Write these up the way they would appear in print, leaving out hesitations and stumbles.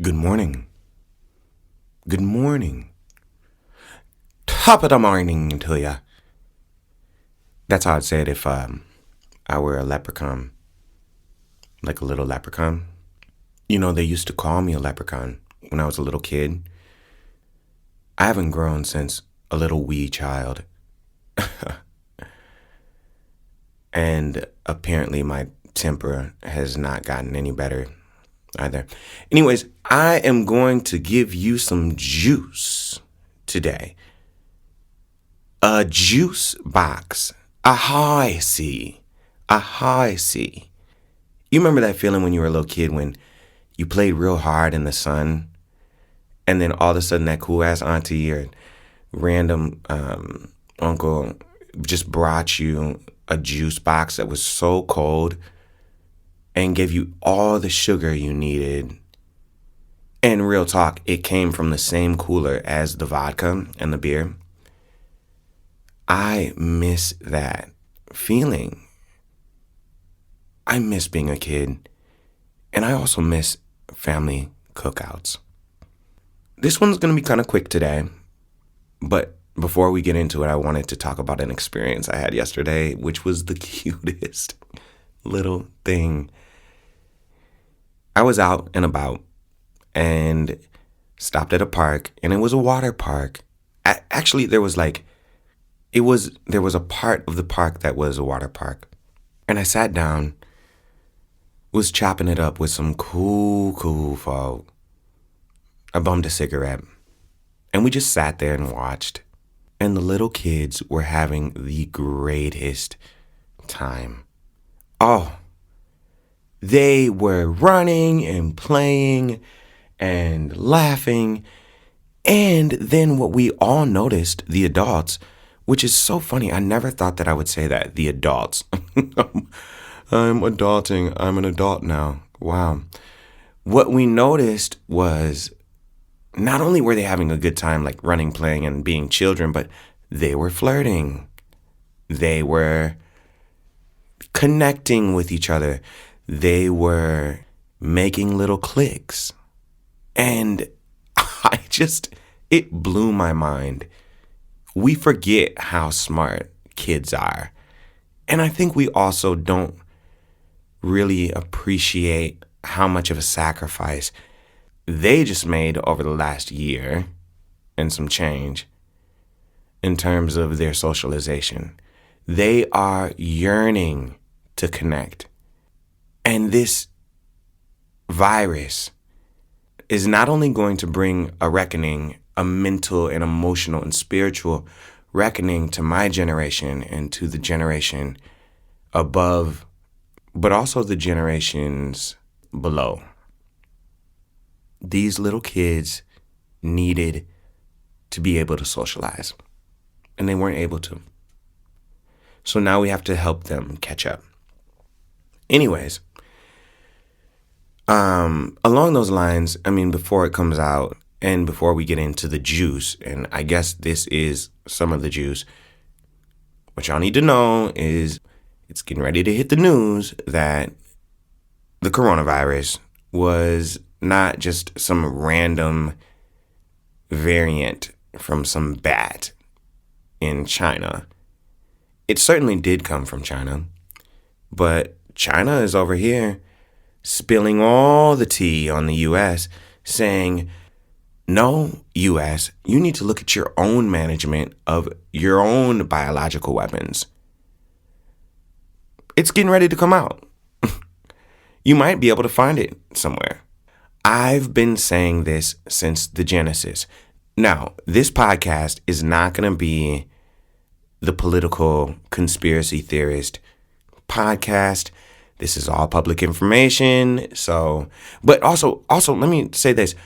Good morning. Good morning. Top of the morning to ya. That's how I'd say it if I were a leprechaun, like a little leprechaun. You know, they used to call me a leprechaun when I was a little kid. I haven't grown since a little wee child. And apparently my temper has not gotten any better either. Anyways, I am going to give you some juice today. A juice box. A high C. A high C. You remember that feeling when you were a little kid when you played real hard in the sun and then all of a sudden that cool ass auntie or random uncle just brought you a juice box that was so cold and gave you all the sugar you needed. And real talk, it came from the same cooler as the vodka and the beer. I miss that feeling. I miss being a kid. And I also miss family cookouts. This one's going to be kind of quick today. But before we get into it, I wanted to talk about an experience I had yesterday, which was the cutest little thing. I was out and about and stopped at a park, and it was a water park. Actually, there was a part of the park that was a water park. And I sat down, was chopping it up with some cool folk. I bummed a cigarette, and we just sat there and watched. And the little kids were having the greatest time. Oh, they were running and playing and laughing. And then what we all noticed, the adults, which is so funny. I never thought that I would say that, the adults. I'm adulting. I'm an adult now. Wow. What we noticed was not only were they having a good time, like running, playing, and being children, but they were flirting. They were connecting with each other. They were making little cliques. And it blew my mind. We forget how smart kids are. And I think we also don't really appreciate how much of a sacrifice they just made over the last year and some change in terms of their socialization. They are yearning to connect. And this virus is not only going to bring a reckoning, a mental and emotional and spiritual reckoning to my generation and to the generation above, but also the generations below. These little kids needed to be able to socialize, and they weren't able to. So now we have to help them catch up. Anyways, along those lines, before it comes out and before we get into the juice, and I guess this is some of the juice, what y'all need to know is it's getting ready to hit the news that the coronavirus was not just some random variant from some bat in China. It certainly did come from China, but China is over here spilling all the tea on the U.S., saying, no, U.S., you need to look at your own management of your own biological weapons. It's getting ready to come out. You might be able to find it somewhere. I've been saying this since the Genesis. Now, this podcast is not going to be the political conspiracy theorist podcast. This is all public information. But also let me say this.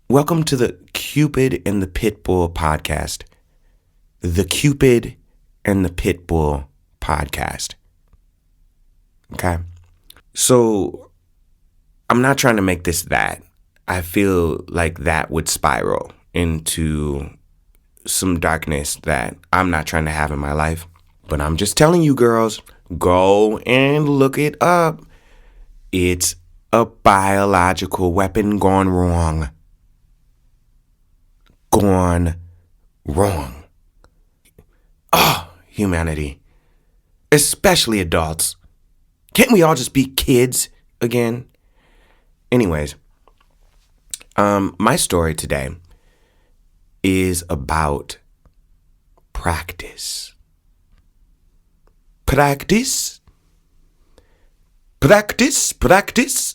Welcome to the Cupid and the Pitbull podcast. The Cupid and the Pitbull podcast. Okay? So I'm not trying to make this that. I feel like that would spiral into some darkness that I'm not trying to have in my life. But I'm just telling you, girls, go and look it up. It's a biological weapon gone wrong. Gone wrong. Oh, humanity. Especially adults. Can't we all just be kids again? Anyways, my story today is about practice. Practice. Practice. Practice.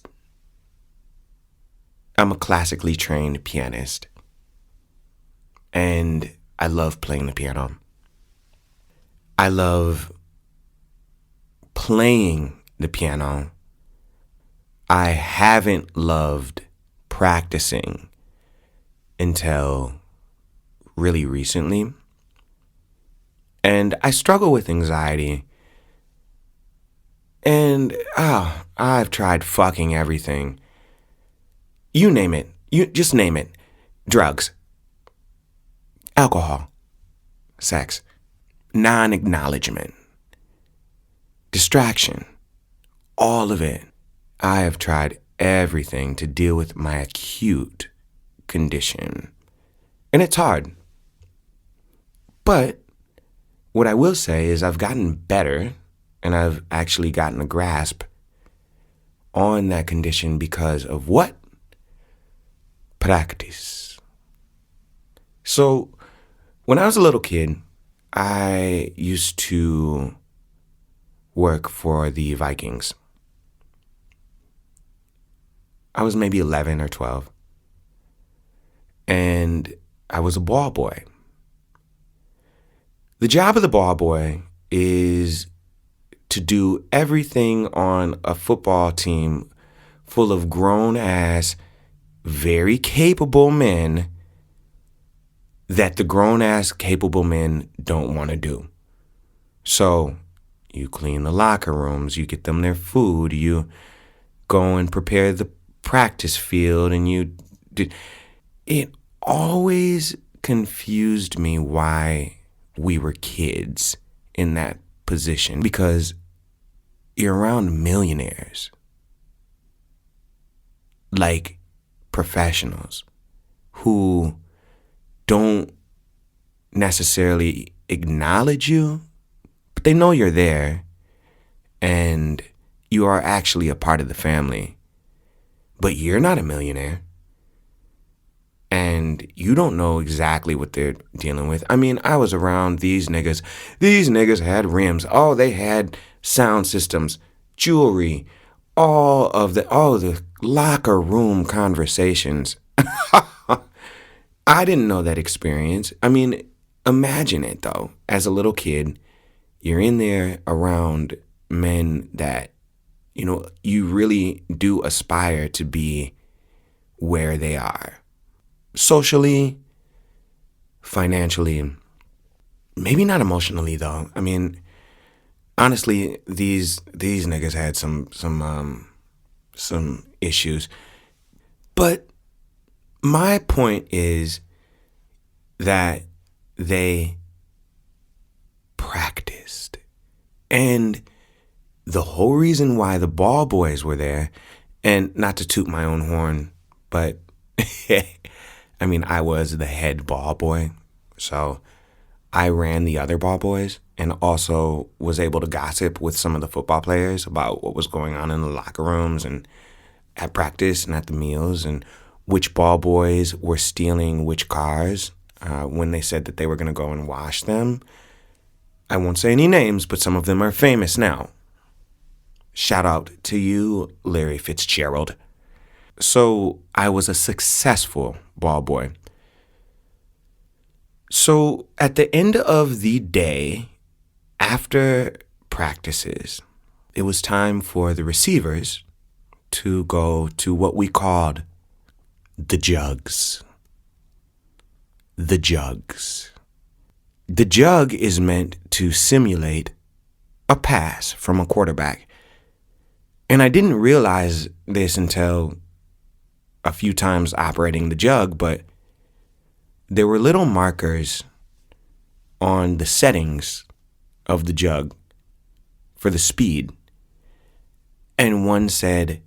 I'm a classically trained pianist, and I love playing the piano. I love playing the piano. I haven't loved practicing until really recently. And I struggle with anxiety. And I've tried fucking everything. You name it. You just name it. Drugs, alcohol, sex, non-acknowledgement, distraction, all of it. I have tried everything to deal with my acute condition. And it's hard. But what I will say is I've gotten better, and I've actually gotten a grasp on that condition because of what? Practice. So when I was a little kid, I used to work for the Vikings. I was maybe 11 or 12. And I was a ball boy. The job of the ball boy is to do everything on a football team full of grown-ass, very capable men that the grown-ass, capable men don't want to do. So you clean the locker rooms, you get them their food, you go and prepare the practice field, and you did. It always confused me why we were kids in that position, because you're around millionaires, like professionals, who don't necessarily acknowledge you, but they know you're there and you are actually a part of the family. But you're not a millionaire. And you don't know exactly what they're dealing with. I mean, I was around these niggas. These niggas had rims. Oh, they had sound systems, jewelry, all the locker room conversations. I didn't know that experience. I mean, imagine it though. As a little kid, you're in there around men that, you really do aspire to be where they are. Socially, financially, maybe not emotionally though. I mean, honestly, these niggas had some issues. But my point is that they practiced. And the whole reason why the ball boys were there, and not to toot my own horn, but I mean, I was the head ball boy, so I ran the other ball boys and also was able to gossip with some of the football players about what was going on in the locker rooms and at practice and at the meals, and which ball boys were stealing which cars when they said that they were going to go and wash them. I won't say any names, but some of them are famous now. Shout out to you, Larry Fitzgerald. So I was a successful ball boy. So at the end of the day, after practices, it was time for the receivers to go to what we called the jugs. The jugs. The jug is meant to simulate a pass from a quarterback. And I didn't realize this until a few times operating the jug, but there were little markers on the settings of the jug for the speed. And one said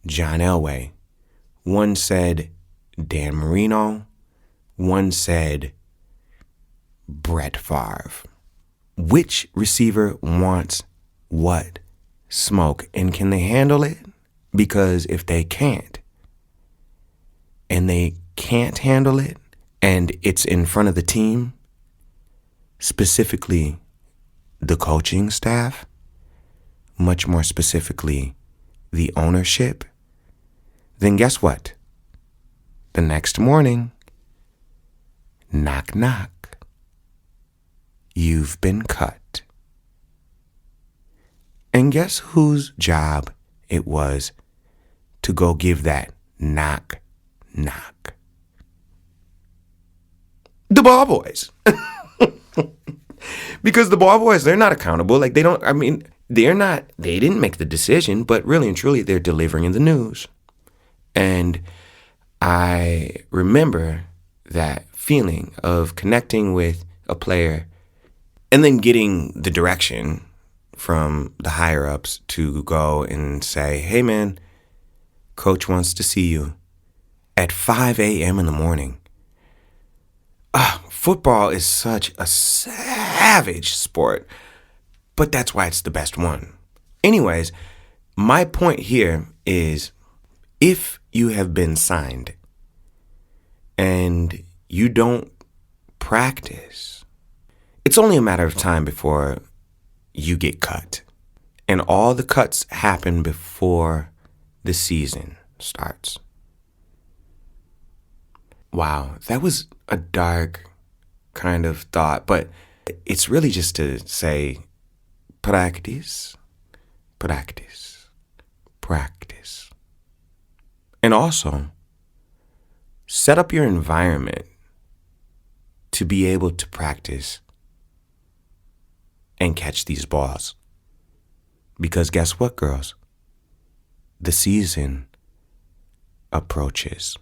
John Elway. One said Dan Marino. One said Brett Favre. Which receiver wants what smoke? And can they handle it? Because if they can't, and they can't handle it, and it's in front of the team, specifically the coaching staff, much more specifically the ownership, then guess what? The next morning, knock, knock, you've been cut. And guess whose job it was to go give that knock, knock? The ball boys. Because the ball boys, they're not accountable. Like, they didn't make the decision, but really and truly, they're delivering the news. And I remember that feeling of connecting with a player and then getting the direction from the higher ups to go and say, hey man, coach wants to see you at 5 a.m. in the morning. Football is such a savage sport, but that's why it's the best one. Anyways, my point here is, if you have been signed and you don't practice, it's only a matter of time before you get cut. And all the cuts happen before the season starts. Wow, that was a dark kind of thought, but it's really just to say, practice, practice, practice. And also, set up your environment to be able to practice and catch these balls. Because guess what, girls? The season approaches.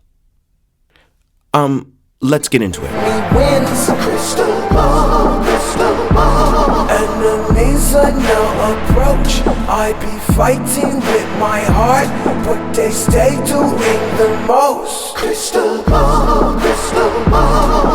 Let's get into it. Wins, crystal ball, enemies are no approach. I be fighting with my heart, but they stay doing the most. Crystal ball,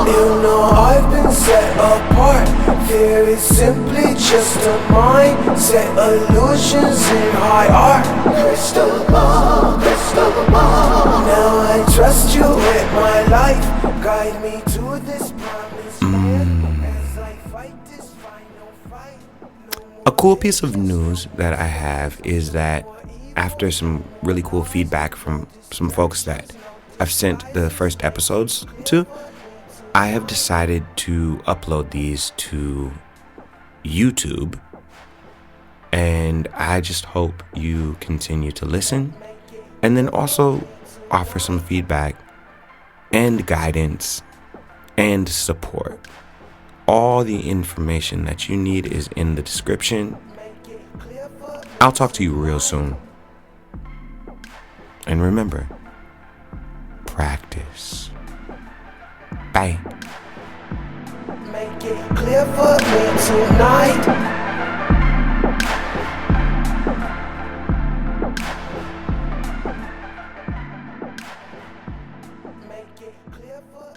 you know I've been set apart. Fear is simply just a mindset, illusions in high art. Crystal ball, now I trust you with my life. Guide me to this promised land as I fight this final fight. A cool piece of news that I have is that after some really cool feedback from some folks that I've sent the first episodes to, I have decided to upload these to YouTube. And I just hope you continue to listen and then also offer some feedback and guidance and support. All the information that you need is in the description. I'll talk to you real soon. And remember, practice. Bye. Make it clear for me tonight. Make it clear for